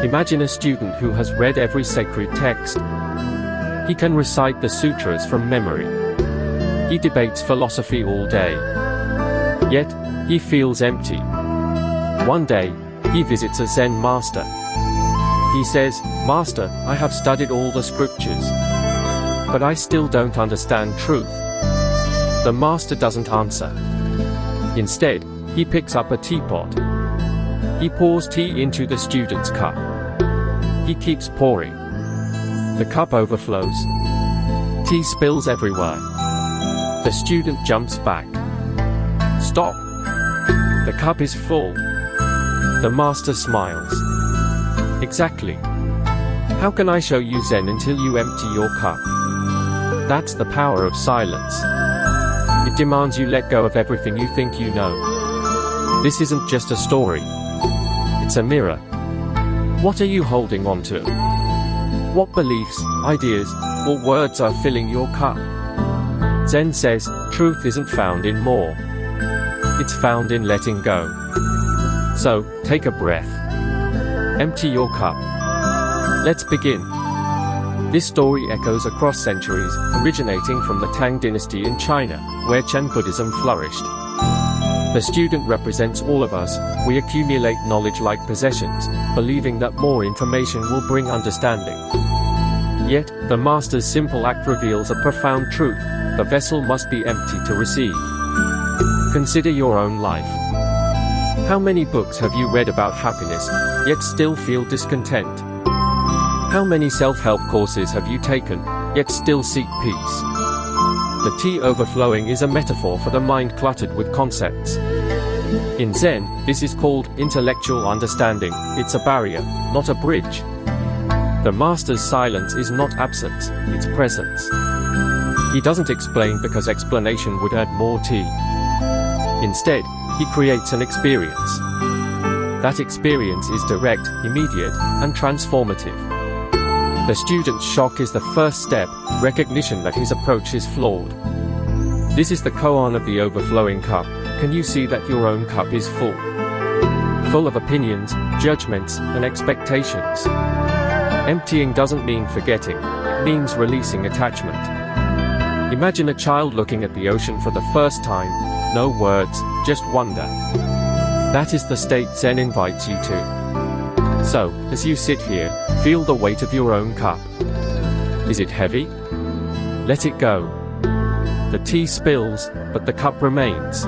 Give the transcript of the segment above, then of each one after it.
Imagine a student who has read every sacred text. He can recite the sutras from memory. He debates philosophy all day. Yet, he feels empty. One day, he visits a Zen master. He says, "Master, I have studied all the scriptures, but I still don't understand truth." The master doesn't answer. Instead, he picks up a teapot. He pours tea into the student's cup. He keeps pouring. The cup overflows. Tea spills everywhere. The student jumps back. "Stop! The cup is full." The master smiles. "Exactly. How can I show you Zen until you empty your cup?" That's the power of silence. It demands you let go of everything you think you know. This isn't just a story. It's a mirror. What are you holding on to? What beliefs, ideas, or words are filling your cup? Zen says, truth isn't found in more. It's found in letting go. So, take a breath. Empty your cup. Let's begin. This story echoes across centuries, originating from the Tang dynasty in China, where Zen Buddhism flourished. The student represents all of us. We accumulate knowledge like possessions, believing that more information will bring understanding. Yet, the master's simple act reveals a profound truth: the vessel must be empty to receive. Consider your own life. How many books have you read about happiness, yet still feel discontent? How many self-help courses have you taken, yet still seek peace? The tea overflowing is a metaphor for the mind cluttered with concepts. In Zen, this is called intellectual understanding. It's a barrier, not a bridge. The master's silence is not absence, it's presence. He doesn't explain because explanation would add more tea. Instead, he creates an experience. That experience is direct, immediate, and transformative. The student's shock is the first step, recognition that his approach is flawed. This is the koan of the overflowing cup. Can you see that your own cup is full? Full of opinions, judgments, and expectations. Emptying doesn't mean forgetting, it means releasing attachment. Imagine a child looking at the ocean for the first time. No words, just wonder. That is the state Zen invites you to. So, as you sit here, feel the weight of your own cup. Is it heavy? Let it go. The tea spills, but the cup remains.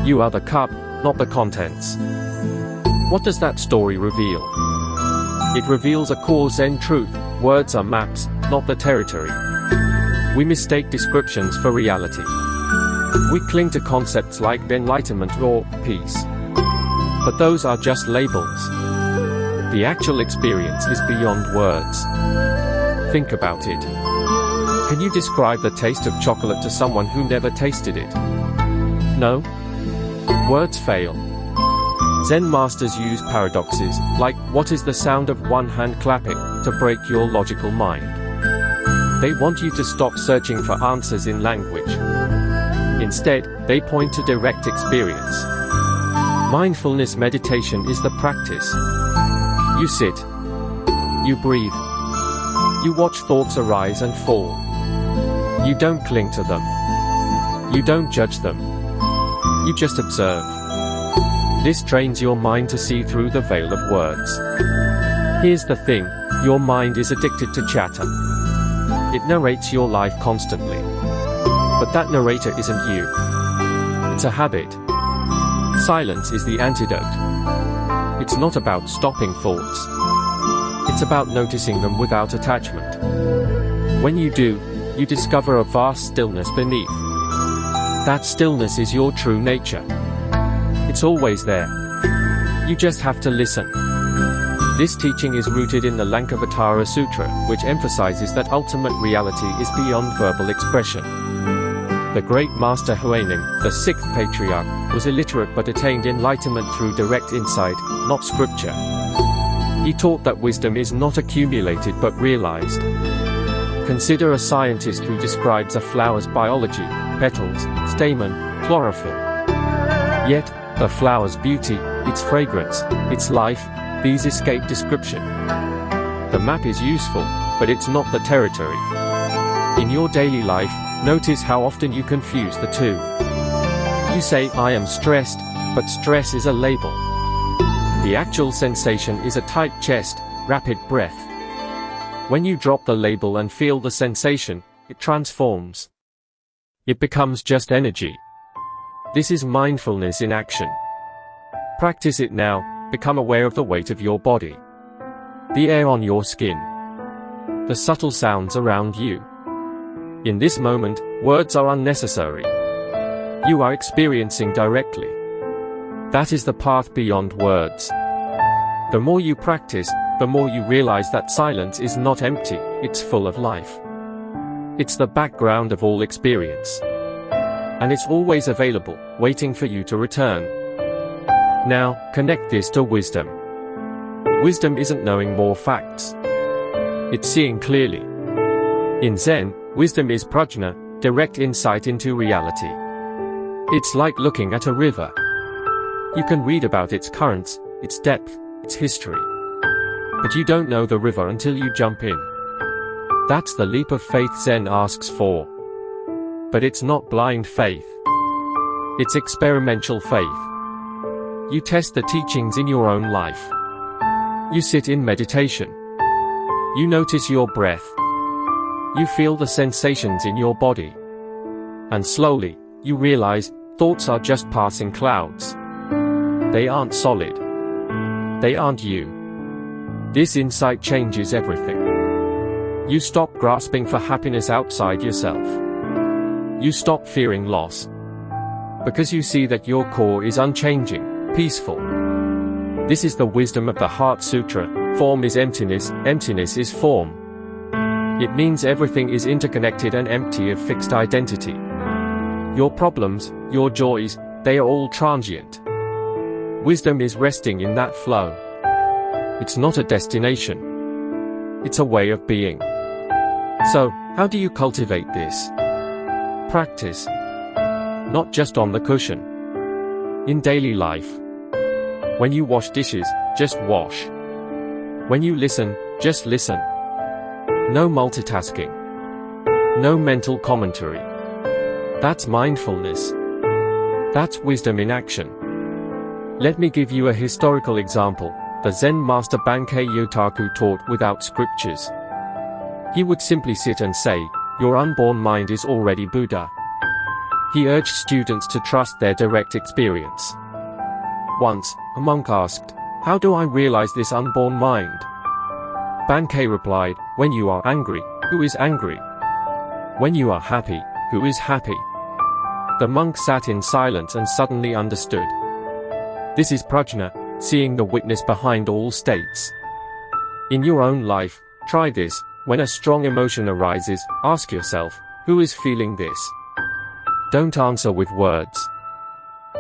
You are the cup, not the contents. What does that story reveal? It reveals a core Zen truth: words are maps, not the territory. We mistake descriptions for reality. We cling to concepts like enlightenment or peace. But those are just labels. The actual experience is beyond words. Think about it. Can you describe the taste of chocolate to someone who never tasted it? No? Words fail. Zen masters use paradoxes, like what is the sound of one hand clapping, to break your logical mind. They want you to stop searching for answers in language. Instead, they point to direct experience. Mindfulness meditation is the practice. You sit. You breathe. You watch thoughts arise and fall. You don't cling to them. You don't judge them. You just observe. This trains your mind to see through the veil of words. Here's the thing: your mind is addicted to chatter. It narrates your life constantly. But that narrator isn't you. It's a habit. Silence is the antidote. It's not about stopping thoughts. It's about noticing them without attachment. When you do, you discover a vast stillness beneath. That stillness is your true nature. It's always there. You just have to listen. This teaching is rooted in the Lankavatara Sutra, which emphasizes that ultimate reality is beyond verbal expression. The great master Huaining, the sixth patriarch, was illiterate but attained enlightenment through direct insight, not scripture. He taught that wisdom is not accumulated but realized. Consider a scientist who describes a flower's biology: petals, stamen, chlorophyll. Yet, the flower's beauty, its fragrance, its life, These escape description. The map is useful, but it's not the territory. In your daily life, notice how often you confuse the two. You say, I am stressed, but stress is a label. The actual sensation is a tight chest, rapid breath. When you drop the label and feel the sensation, it transforms. It becomes just energy. This is mindfulness in action. Practice it now, become aware of the weight of your body, the air on your skin, the subtle sounds around you. In this moment, words are unnecessary. You are experiencing directly. That is the path beyond words. The more you practice, the more you realize that silence is not empty, it's full of life. It's the background of all experience. And it's always available, waiting for you to return. Now, connect this to wisdom. Wisdom isn't knowing more facts. It's seeing clearly. In Zen, wisdom is prajna, direct insight into reality. It's like looking at a river. You can read about its currents, its depth, its history. But you don't know the river until you jump in. That's the leap of faith Zen asks for. But it's not blind faith. It's experimental faith. You test the teachings in your own life. You sit in meditation. You notice your breath. You feel the sensations in your body. And slowly, you realize, thoughts are just passing clouds. They aren't solid. They aren't you. This insight changes everything. You stop grasping for happiness outside yourself. You stop fearing loss. Because you see that your core is unchanging, peaceful. This is the wisdom of the Heart Sutra. Form is emptiness, emptiness is form. It means everything is interconnected and empty of fixed identity. Your problems, your joys, they are all transient. Wisdom is resting in that flow. It's not a destination. It's a way of being. So, how do you cultivate this? Practice. Not just on the cushion. In daily life. When you wash dishes, just wash. When you listen, just listen. No multitasking. No mental commentary. That's mindfulness. That's wisdom in action. Let me give you a historical example. The Zen master Bankei Yotaku taught without scriptures. He would simply sit and say, your unborn mind is already Buddha. He urged students to trust their direct experience. Once, a monk asked, how do I realize this unborn mind? Bankei replied, when you are angry, who is angry? When you are happy, who is happy? The monk sat in silence and suddenly understood. This is prajna, seeing the witness behind all states. In your own life, try this. When a strong emotion arises, ask yourself, who is feeling this? Don't answer with words.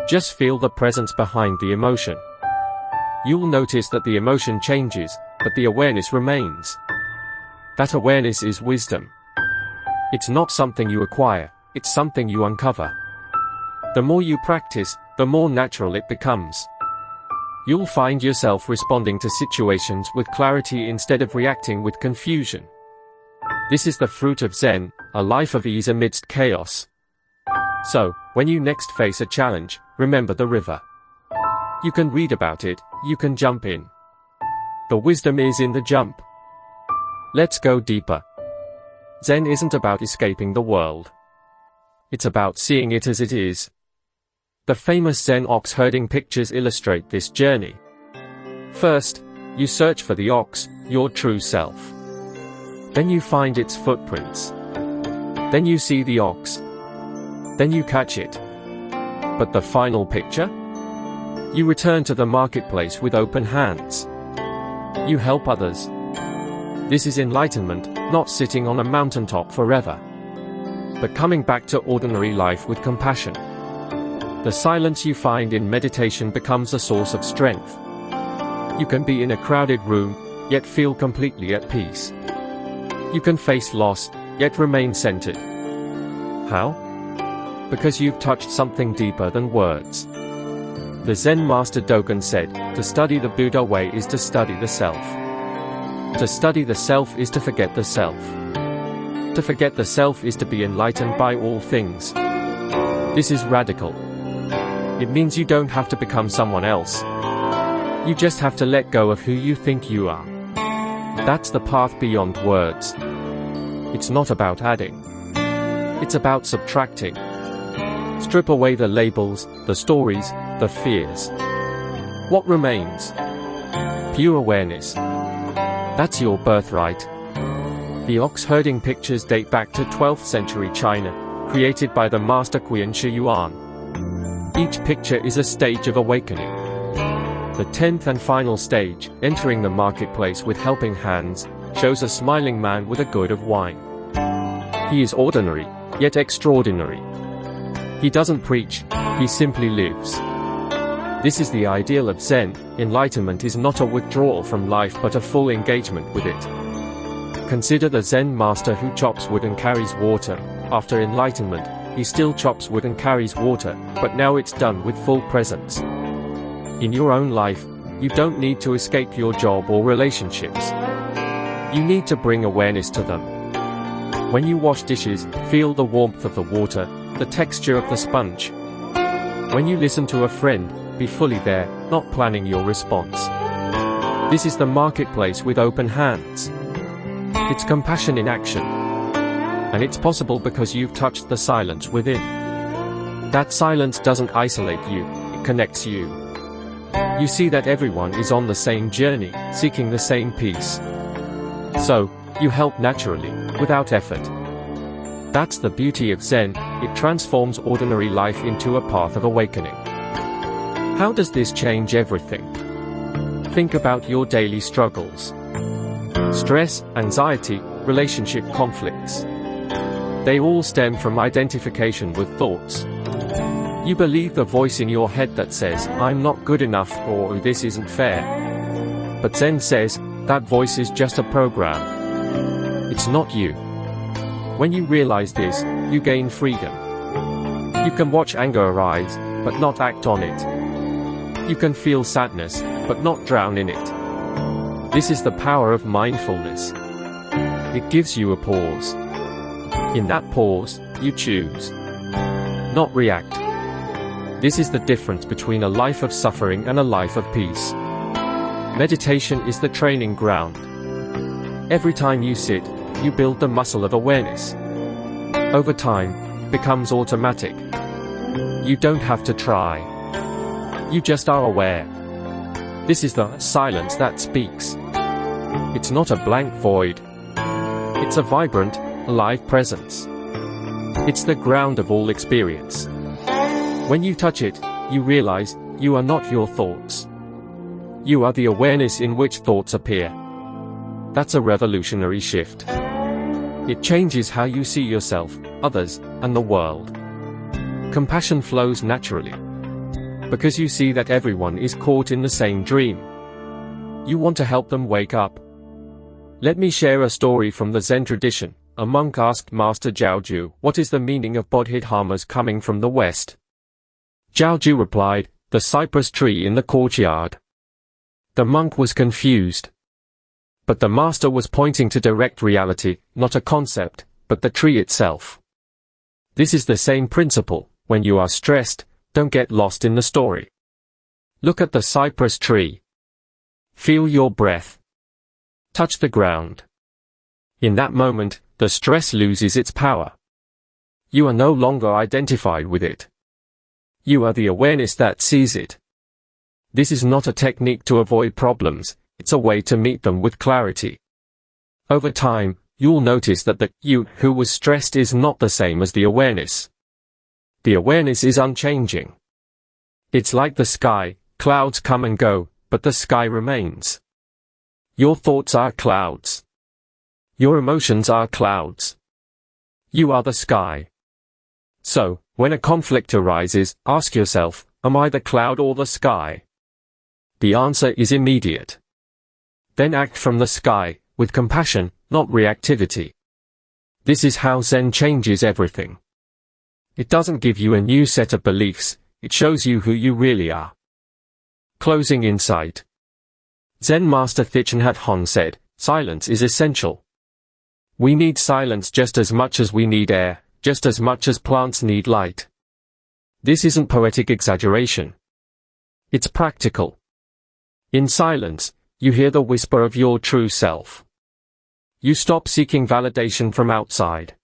Just feel the presence behind the emotion. You'll notice that the emotion changes, but the awareness remains. That awareness is wisdom. It's not something you acquire, it's something you uncover. The more you practice, the more natural it becomes. You'll find yourself responding to situations with clarity instead of reacting with confusion. This is the fruit of Zen, a life of ease amidst chaos. So, when you next face a challenge, remember the river. You can read about it, you can jump in. The wisdom is in the jump. Let's go deeper. Zen isn't about escaping the world. It's about seeing it as it is. The famous Zen ox herding pictures illustrate this journey. First, you search for the ox, your true self. Then you find its footprints. Then you see the ox. Then you catch it. But the final picture? You return to the marketplace with open hands. You help others. This is enlightenment, not sitting on a mountaintop forever, but coming back to ordinary life with compassion. The silence you find in meditation becomes a source of strength. You can be in a crowded room, yet feel completely at peace. You can face loss, yet remain centered. How? Because you've touched something deeper than words. The Zen master Dogen said, to study the Buddha way is to study the self. To study the self is to forget the self. To forget the self is to be enlightened by all things. This is radical. It means you don't have to become someone else. You just have to let go of who you think you are. That's the path beyond words. It's not about adding. It's about subtracting. Strip away the labels, the stories, the fears. What remains? Pure awareness. That's your birthright. The ox herding pictures date back to 12th century China, created by the master Qian Shi Yuan. Each picture is a stage of awakening. The 10th and final stage, entering the marketplace with helping hands, shows a smiling man with a gourd of wine. He is ordinary, yet extraordinary. He doesn't preach, he simply lives. This is the ideal of Zen. Enlightenment is not a withdrawal from life but a full engagement with it. Consider the Zen master who chops wood and carries water. After enlightenment, he still chops wood and carries water, but now it's done with full presence. In your own life, you don't need to escape your job or relationships. You need to bring awareness to them. When you wash dishes, feel the warmth of the water, the texture of the sponge. When you listen to a friend, be fully there, not planning your response. This is the marketplace with open hands. It's compassion in action. And it's possible because you've touched the silence within. That silence doesn't isolate you, it connects you. You see that everyone is on the same journey, seeking the same peace. So, you help naturally, without effort. That's the beauty of Zen, it transforms ordinary life into a path of awakening. How does this change everything? Think about your daily struggles. Stress, anxiety, relationship conflicts. They all stem from identification with thoughts. You believe the voice in your head that says, I'm not good enough, or this isn't fair. But Zen says, that voice is just a program. It's not you. When you realize this, you gain freedom. You can watch anger arise, but not act on it. You can feel sadness, but not drown in it. This is the power of mindfulness. It gives you a pause. In that pause, you choose. Not react. This is the difference between a life of suffering and a life of peace. Meditation is the training ground. Every time you sit, you build the muscle of awareness. Over time, it becomes automatic. You don't have to try. You just are aware. This is the silence that speaks. It's not a blank void. It's a vibrant, alive presence. It's the ground of all experience. When you touch it, you realize, you are not your thoughts. You are the awareness in which thoughts appear. That's a revolutionary shift. It changes how you see yourself, others, and the world. Compassion flows naturally. Because you see that everyone is caught in the same dream. You want to help them wake up. Let me share a story from the Zen tradition. A monk asked Master Zhaoju, what is the meaning of bodhidharmas coming from the West? Zhaoju replied, the cypress tree in the courtyard. The monk was confused. But the master was pointing to direct reality, not a concept, but the tree itself. This is the same principle. When you are stressed, don't get lost in the story. Look at the cypress tree. Feel your breath. Touch the ground. In that moment, the stress loses its power. You are no longer identified with it. You are the awareness that sees it. This is not a technique to avoid problems, it's a way to meet them with clarity. Over time, you'll notice that the you who was stressed is not the same as the awareness. The awareness is unchanging. It's like the sky, clouds come and go, but the sky remains. Your thoughts are clouds. Your emotions are clouds. You are the sky. So, when a conflict arises, ask yourself, am I the cloud or the sky? The answer is immediate. Then act from the sky, with compassion, not reactivity. This is how Zen changes everything. It doesn't give you a new set of beliefs, it shows you who you really are. Closing insight. Zen Master Thich Nhat Hanh said, "Silence is essential. We need silence just as much as we need air, just as much as plants need light." This isn't poetic exaggeration. It's practical. In silence, you hear the whisper of your true self. You stop seeking validation from outside.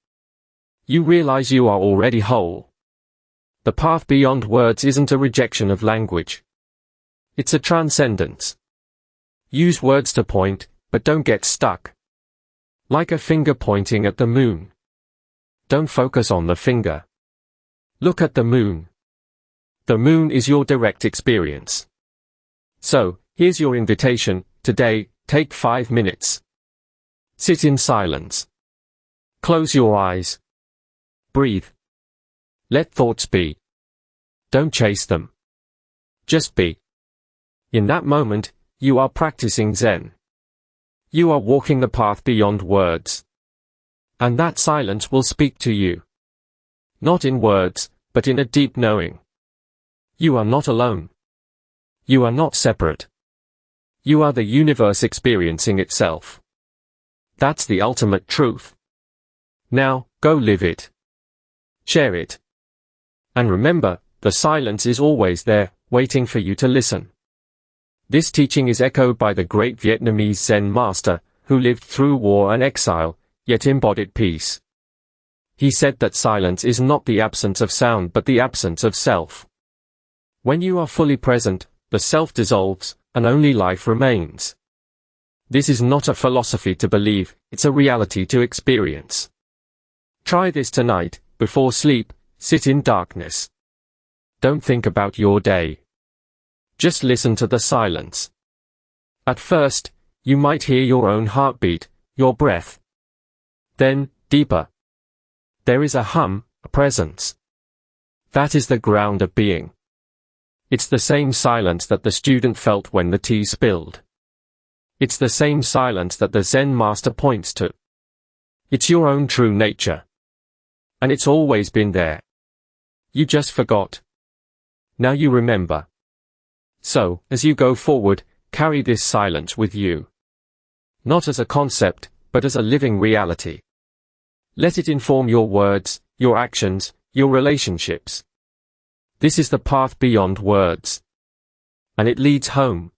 You realize you are already whole. The path beyond words isn't a rejection of language. It's a transcendence. Use words to point, but don't get stuck. Like a finger pointing at the moon. Don't focus on the finger. Look at the moon. The moon is your direct experience. So, here's your invitation. Today, take 5 minutes. Sit in silence. Close your eyes. Breathe. Let thoughts be. Don't chase them. Just be. In that moment, you are practicing Zen. You are walking the path beyond words. And that silence will speak to you. Not in words, but in a deep knowing. You are not alone. You are not separate. You are the universe experiencing itself. That's the ultimate truth. Now, go live it. Share it. And remember, the silence is always there, waiting for you to listen. This teaching is echoed by the great Vietnamese Zen master, who lived through war and exile, yet embodied peace. He said that silence is not the absence of sound but the absence of self. When you are fully present, the self dissolves, and only life remains. This is not a philosophy to believe, it's a reality to experience. Try this tonight. Before sleep, sit in darkness. Don't think about your day. Just listen to the silence. At first, you might hear your own heartbeat, your breath. Then, deeper. There is a hum, a presence. That is the ground of being. It's the same silence that the student felt when the tea spilled. It's the same silence that the Zen master points to. It's your own true nature. And it's always been there. You just forgot. Now you remember. So, as you go forward, carry this silence with you. Not as a concept, but as a living reality. Let it inform your words, your actions, your relationships. This is the path beyond words. And it leads home.